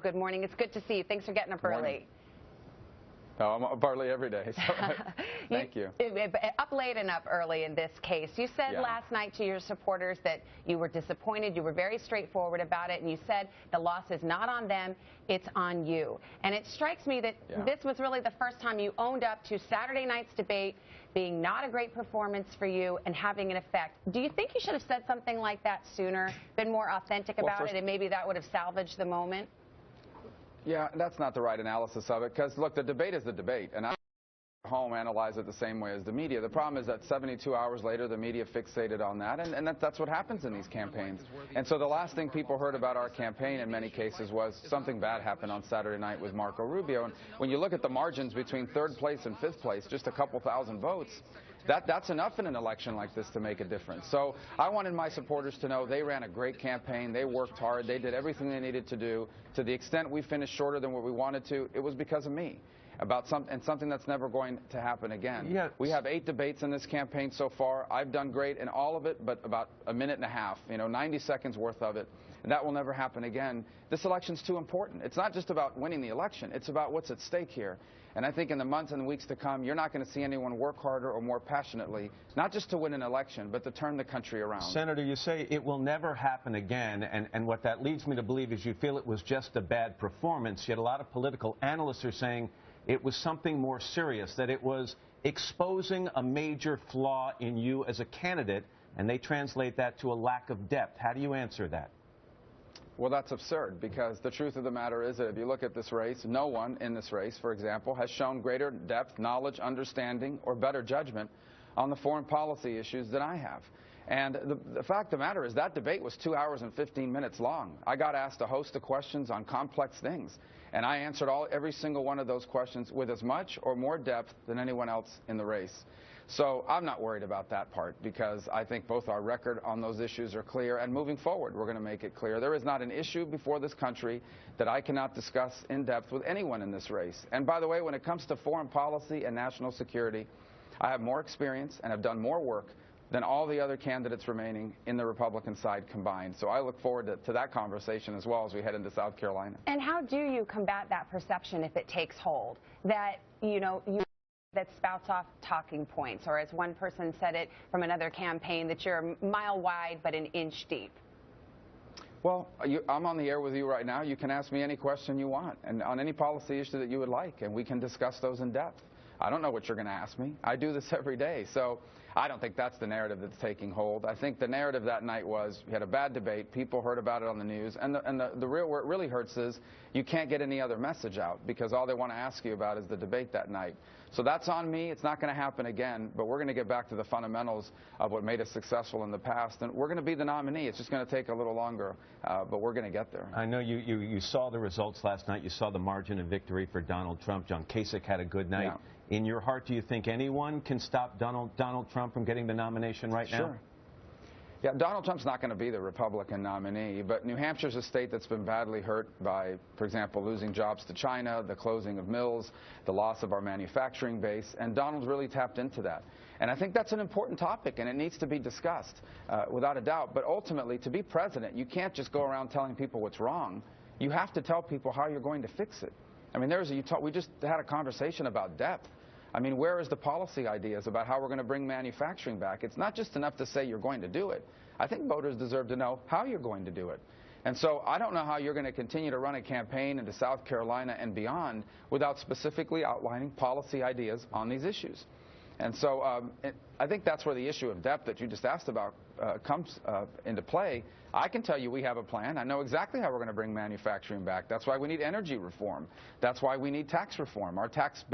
Good morning. It's good to see you. Thanks for getting up early. No, I'm up early every day, so thank you. Up late and up early in this case. You said last night to your supporters that you were disappointed. You were very straightforward about it, and you said the loss is not on them, it's on you. And it strikes me that this was really the first time you owned up to Saturday night's debate being not a great performance for you and having an effect. Do you think you should have said something like that sooner, been more authentic about it, and maybe that would have salvaged the moment? Yeah, that's not the right analysis of it, because, look, the debate is the debate, and I home analyze it the same way as the media. The problem is that 72 hours later, the media fixated on that, and that's what happens in these campaigns. And so the last thing people heard about our campaign in many cases was something bad happened on Saturday night with Marco Rubio. And when you look at the margins between third place and fifth place, just a couple thousand votes, that's enough in an election like this to make a difference. So I wanted my supporters to know they ran a great campaign, they worked hard, they did everything they needed to do. To the extent we finished shorter than what we wanted to, it was because of me. Something that's never going to happen again. Yes. We have 8 debates in this campaign so far. I've done great in all of it, but about a minute and a half, 90 seconds worth of it. And that will never happen again. This election's too important. It's not just about winning the election. It's about what's at stake here. And I think in the months and weeks to come, you're not going to see anyone work harder or more passionately, not just to win an election, but to turn the country around. Senator, you say it will never happen again, and what that leads me to believe is you feel it was just a bad performance, yet a lot of political analysts are saying it was something more serious, that it was exposing a major flaw in you as a candidate, and they translate that to a lack of depth. How do you answer that? Well, that's absurd, because the truth of the matter is that if you look at this race, no one in this race, for example, has shown greater depth, knowledge, understanding, or better judgment on the foreign policy issues than I have. And the fact of the matter is that debate was 2 hours and 15 minutes long. I got asked a host of questions on complex things, and I answered every single one of those questions with as much or more depth than anyone else in the race. So I'm not worried about that part, because I think both our record on those issues are clear, and moving forward, we're going to make it clear. There is not an issue before this country that I cannot discuss in depth with anyone in this race. And by the way, when it comes to foreign policy and national security, I have more experience and have done more work than all the other candidates remaining in the Republican side combined. So I look forward to that conversation as well as we head into South Carolina. And how do you combat that perception if it takes hold, that, that spouts off talking points, or as one person said it from another campaign, that you're a mile wide but an inch deep? Well, I'm on the air with you right now. You can ask me any question you want, and on any policy issue that you would like, and we can discuss those in depth. I don't know what you're going to ask me. I do this every day. So I don't think that's the narrative that's taking hold. I think the narrative that night was we had a bad debate. People heard about it on the news. And the real where it really hurts is you can't get any other message out, because all they want to ask you about is the debate that night. So that's on me. It's not going to happen again. But we're going to get back to the fundamentals of what made us successful in the past. And we're going to be the nominee. It's just going to take a little longer, but we're going to get there. I know you saw the results last night. You saw the margin of victory for Donald Trump. John Kasich had a good night. Yeah. In your heart, do you think anyone can stop Donald Trump from getting the nomination right now? Sure. Yeah, Donald Trump's not going to be the Republican nominee, but New Hampshire's a state that's been badly hurt by, for example, losing jobs to China, the closing of mills, the loss of our manufacturing base, and Donald's really tapped into that. And I think that's an important topic, and it needs to be discussed, without a doubt. But ultimately, to be president, you can't just go around telling people what's wrong. You have to tell people how you're going to fix it. I mean, we just had a conversation about depth. I mean, where is the policy ideas about how we're going to bring manufacturing back? It's not just enough to say you're going to do it. I think voters deserve to know how you're going to do it. And so I don't know how you're going to continue to run a campaign into South Carolina and beyond without specifically outlining policy ideas on these issues. And so I think that's where the issue of depth that you just asked about comes into play. I can tell you we have a plan. I know exactly how we're going to bring manufacturing back. That's why we need energy reform. That's why we need tax reform. Our tax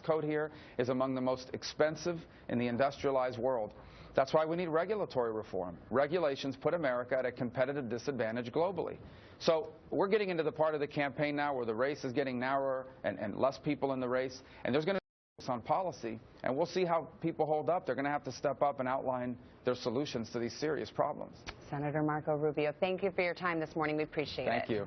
code here is among the most expensive in the industrialized world. That's why we need regulatory reform. Regulations put America at a competitive disadvantage globally. So we're getting into the part of the campaign now where the race is getting narrower and less people in the race, and there's going to be on policy, and we'll see how people hold up. They're going to have to step up and outline their solutions to these serious problems. Senator Marco Rubio, thank you for your time this morning. We appreciate it. Thank you.